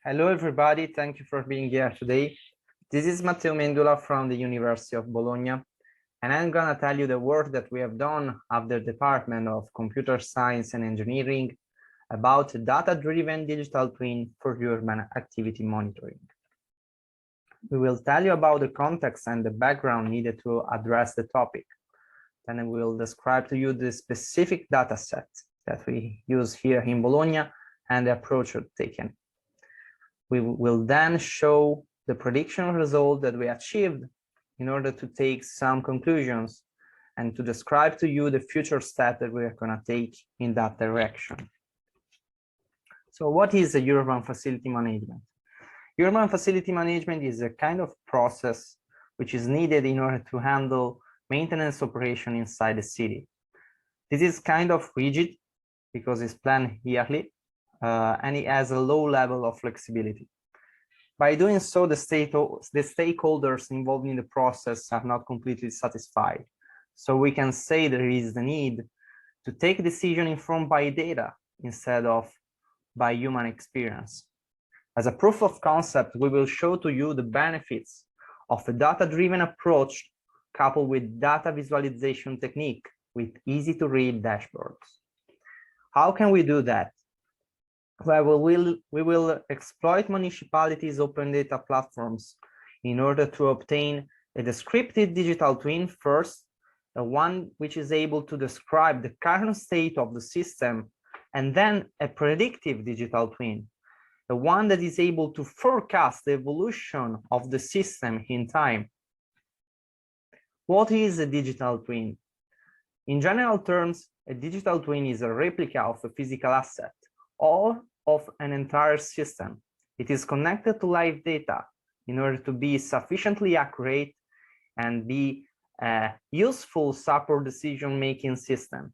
Hello, everybody. Thank you for being here today. This is Matteo Mendula from the University of Bologna, and I'm going to tell you the work that we have done at the Department of Computer Science and Engineering about data-driven digital twin for urban activity monitoring. We will tell you about the context and the background needed to address the topic. Then I will describe to you the specific data set that we use here in Bologna and the approach taken. We will then show the prediction result that we achieved in order to take some conclusions and to describe to you the future step that we are going to take in that direction. So what is the urban facility management? Urban facility management is a kind of process which is needed in order to handle maintenance operation inside the city. This is kind of rigid because it's planned yearly. And it has a low level of flexibility. By doing so, the stakeholders involved in the process are not completely satisfied. So we can say there is the need to take decision informed by data instead of by human experience. As a proof of concept, we will show to you the benefits of a data-driven approach coupled with data visualization technique with easy-to-read dashboards. How can we do that? Well, we will exploit municipalities' open data platforms in order to obtain a descriptive digital twin first, one which is able to describe the current state of the system, and then a predictive digital twin, the one that is able to forecast the evolution of the system in time. What is a digital twin? In general terms, a digital twin is a replica of a physical asset or of an entire system. It is connected to live data in order to be sufficiently accurate and be a useful support decision-making system.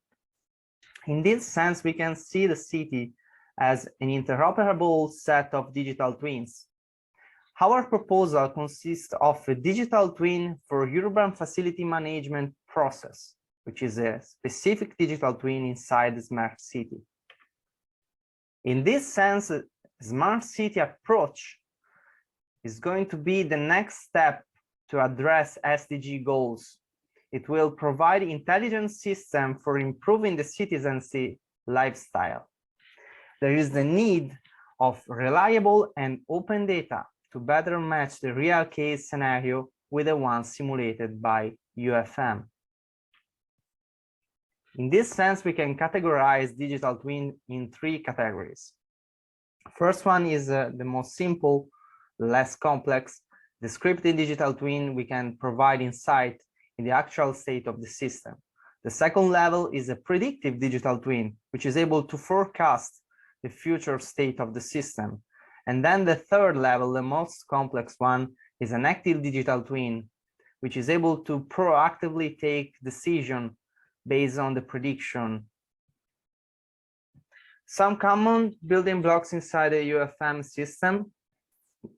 In this sense, we can see the city as an interoperable set of digital twins. Our proposal consists of a digital twin for urban facility management process, which is a specific digital twin inside the smart city. In this sense, a smart city approach is going to be the next step to address SDG goals. It will provide intelligent system for improving the citizens' lifestyle. There is the need of reliable and open data to better match the real case scenario with the one simulated by UFM. In this sense, we can categorize digital twin in three categories. First one is the most simple, less complex. Descriptive digital twin we can provide insight in the actual state of the system. The second level is a predictive digital twin, which is able to forecast the future state of the system. And then the third level, the most complex one, is an active digital twin, which is able to proactively take decisions based on the prediction. Some common building blocks inside the UFM system.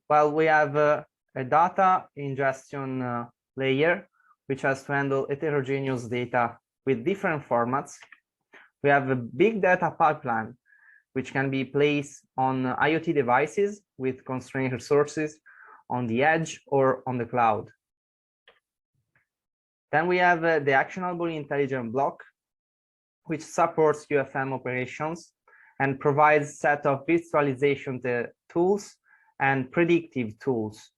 Well, we have a data ingestion layer, which has to handle heterogeneous data with different formats. We have a big data pipeline, which can be placed on IoT devices with constrained resources on the edge or on the cloud. Then we have the actionable intelligent block, which supports UFM operations and provides a set of visualization tools and predictive tools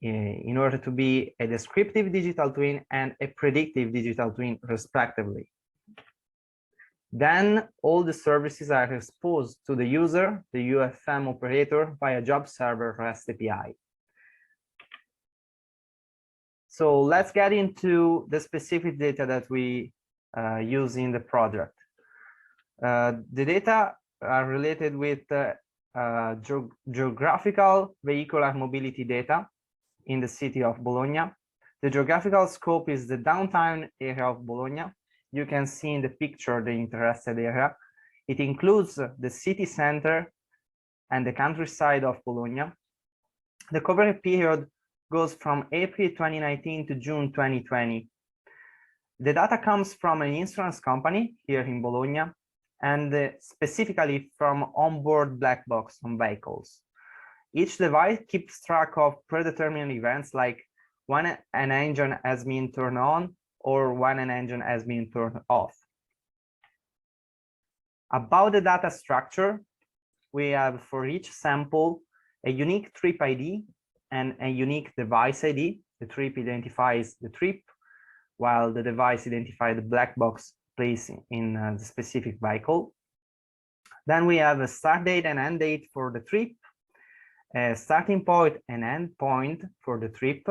in order to be a descriptive digital twin and a predictive digital twin, respectively. Then all the services are exposed to the user, the UFM operator, via job server REST API. So let's get into the specific data that we use in the project. The data are related with geographical vehicular mobility data in the city of Bologna. The geographical scope is the downtown area of Bologna. You can see in the picture the interested area. It includes the city center and the countryside of Bologna. The coverage period goes from April 2019 to June 2020. The data comes from an insurance company here in Bologna, and specifically from onboard black box on vehicles. Each device keeps track of predetermined events like when an engine has been turned on or when an engine has been turned off. About the data structure, we have for each sample a unique trip ID and a unique device ID. The trip identifies the trip, while the device identifies the black box placed in the specific vehicle. Then we have a start date and end date for the trip, a starting point and end point for the trip,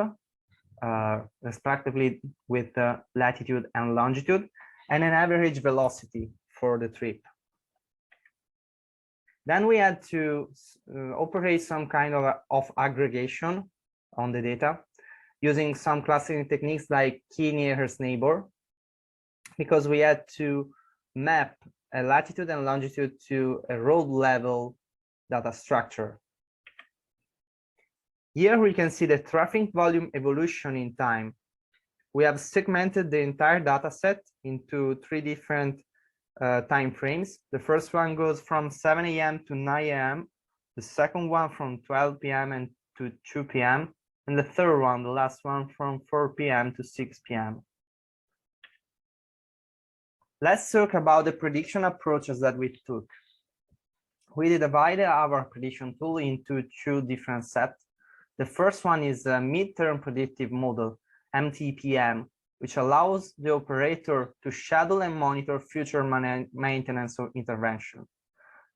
respectively with latitude and longitude, and an average velocity for the trip. Then we had to operate some kind of aggregation on the data using some classical techniques like key nearest neighbor, because we had to map a latitude and longitude to a road level data structure. Here we can see the traffic volume evolution in time. We have segmented the entire data set into 3 different time frames. The first one goes from 7 a.m. to 9 a.m. The second one from 12 p.m. and to 2 p.m. And the third one, the last one, from 4 p.m. to 6 p.m. Let's talk about the prediction approaches that we took. We divided our prediction tool into 2 different sets. The first one is a midterm predictive model, MTPM, which allows the operator to schedule and monitor future maintenance or intervention.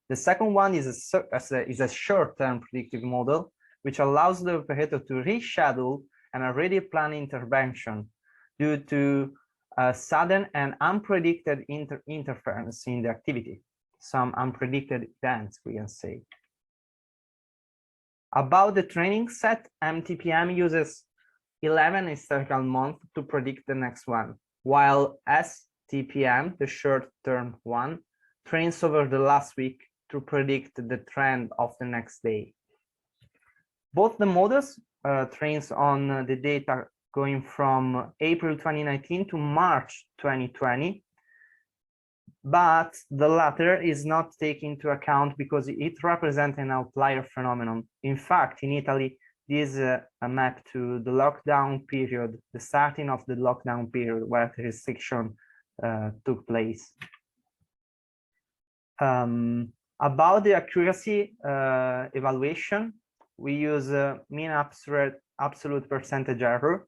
The second one is a short-term predictive model, which allows the operator to reschedule an already planned intervention due to sudden and unpredicted interference in the activity, some unpredicted events, we can say. About the training set, MTPM uses 11 historical months to predict the next one, while STPM, the short-term one, trains over the last week to predict the trend of the next day. Both the models trains on the data going from April 2019 to March 2020, but the latter is not taken into account because it represents an outlier phenomenon. In fact, in Italy, this is a map to the lockdown period, the starting of the lockdown period where the restriction took place. About the accuracy evaluation, we use mean absolute percentage error,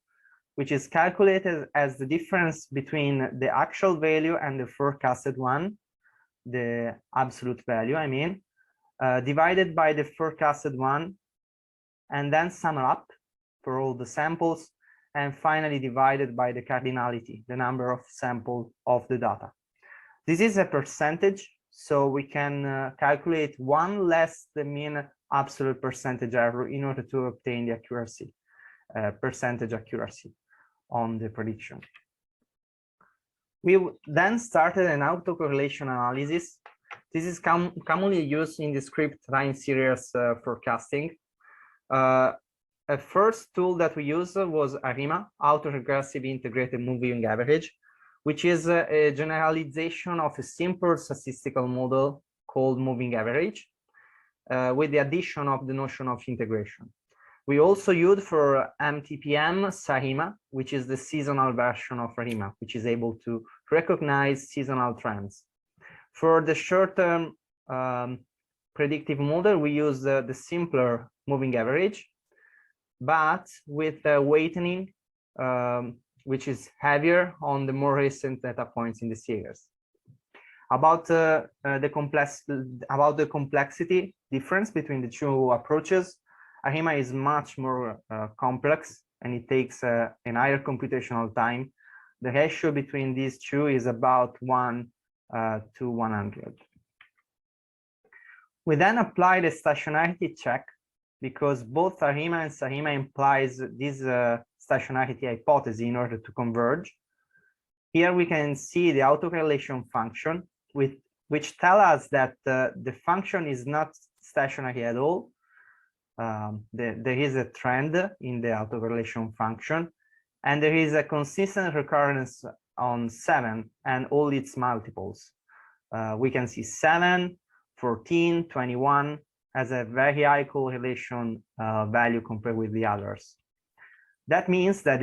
which is calculated as the difference between the actual value and the forecasted one, the absolute value, I mean, divided by the forecasted one, and then sum up for all the samples, and finally divided by the cardinality, the number of samples of the data. This is a percentage, so we can calculate 1 less the mean absolute percentage error in order to obtain the accuracy, percentage accuracy on the prediction. We then started an autocorrelation analysis. This is commonly used in discrete time series forecasting. A first tool that we used was ARIMA, autoregressive integrated moving average, which is a generalization of a simple statistical model called moving average, with the addition of the notion of integration. We also use for MTPM SARIMA, which is the seasonal version of ARIMA, which is able to recognize seasonal trends. For the short-term predictive model, we use the simpler moving average, but with a weighting which is heavier on the more recent data points in the series. About the complexity difference between the 2 approaches, ARIMA is much more complex and it takes a higher computational time. The ratio between these 2 is about 1 to 100. We then applied a stationarity check because both ARIMA and SARIMA implies this stationarity hypothesis in order to converge. Here we can see the autocorrelation function, which tells us that the function is not stationary at all. There is a trend in the autocorrelation function, and there is a consistent recurrence on 7 and all its multiples. We can see 7, 14, 21, has a very high correlation value compared with the others. That means that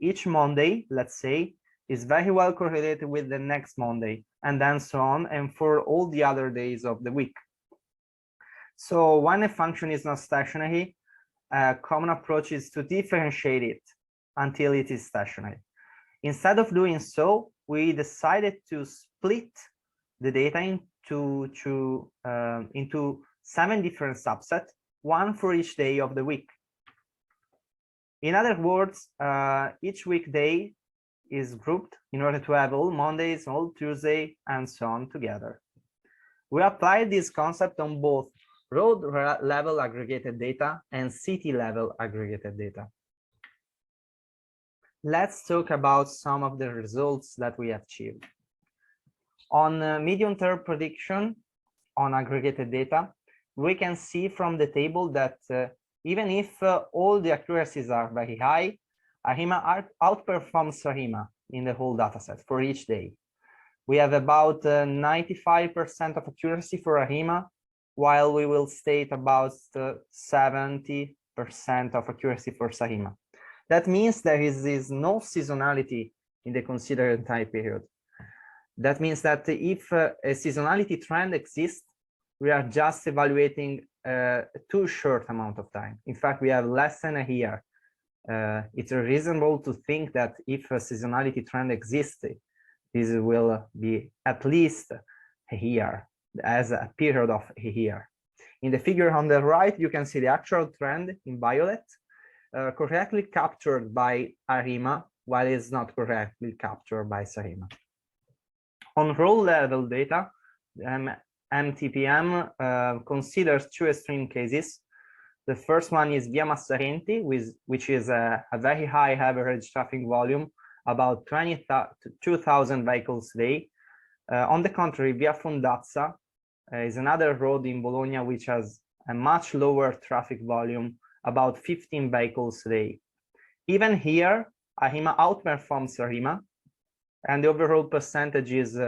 each Monday, let's say, is very well correlated with the next Monday, and then so on, and for all the other days of the week. So when a function is not stationary, a common approach is to differentiate it until it is stationary. Instead of doing so, we decided to split the data into 7 different subsets, one for each day of the week. In other words, each weekday is grouped in order to have all Mondays, all Tuesday, and so on together. We applied this concept on both road level aggregated data and city level aggregated data. Let's talk about some of the results that we achieved. On medium-term prediction on aggregated data, we can see from the table that even if all the accuracies are very high, ARIMA outperforms SARIMA in the whole dataset for each day. We have about 95% of accuracy for ARIMA, while we will state about 70% of accuracy for SARIMA. That means there is no seasonality in the considered time period. That means that if a seasonality trend exists, we are just evaluating too short amount of time. In fact, we have less than a year. It's reasonable to think that if a seasonality trend exists, this will be at least a year, as a period of a year. In the figure on the right, you can see the actual trend in violet, correctly captured by ARIMA, while it's not correctly captured by SARIMA. On row level data, MTPM considers 2 extreme cases. The first one is via Massarenti, which is a very high average traffic volume, about 22,000 vehicles a day. On the contrary, via Fondazza is another road in Bologna which has a much lower traffic volume, about 15 vehicles a day. Even here, ARIMA outperforms SARIMA, and the overall percentage is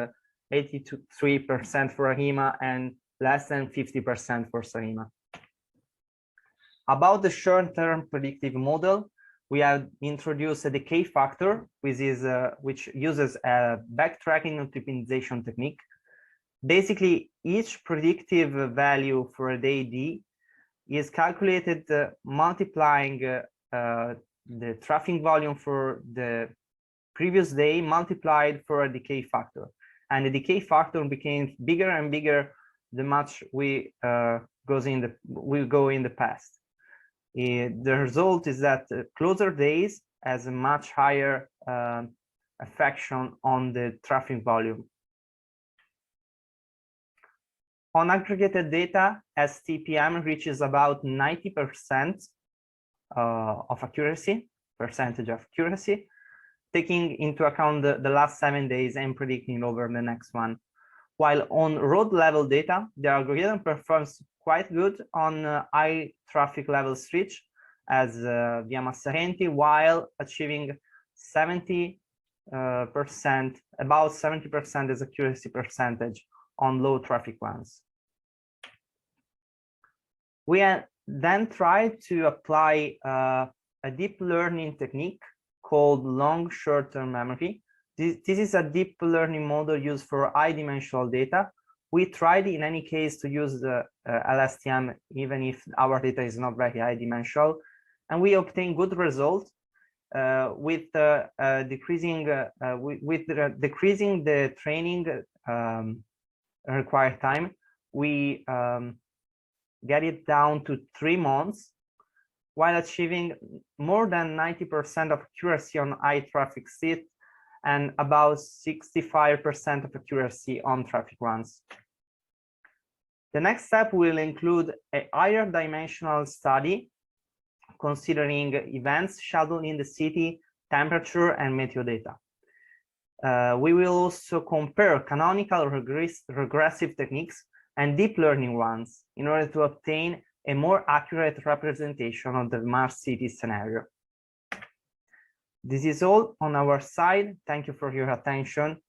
83% for ARIMA and less than 50% for SARIMA. About the short-term predictive model, we have introduced a decay factor, which uses a backtracking optimization technique. Basically, each predictive value for a day D is calculated multiplying the traffic volume for the previous day multiplied for a decay factor. And the decay factor became bigger and bigger the much we go in the past. The result is that closer days has a much higher affection on the traffic volume. On aggregated data, STPM reaches about 90% of accuracy, percentage of accuracy, taking into account the last 7 days and predicting over the next one. While on road level data, the algorithm performs quite good on high traffic level switch as via Massarenti, while achieving 70%, about 70% as accuracy percentage on low traffic ones. We then tried to apply a deep learning technique called long short-term memory. This is a deep learning model used for high dimensional data. We tried in any case to use the LSTM, even if our data is not very high dimensional, and we obtained good results with decreasing the training required time. We get it down to 3 months, while achieving more than 90% of accuracy on high traffic seat and about 65% of accuracy on traffic runs. The next step will include a higher dimensional study considering events scheduled in the city, temperature, and meteo data. We will also compare canonical regressive techniques and deep learning ones in order to obtain a more accurate representation of the Mars city scenario. This is all on our side. Thank you for your attention.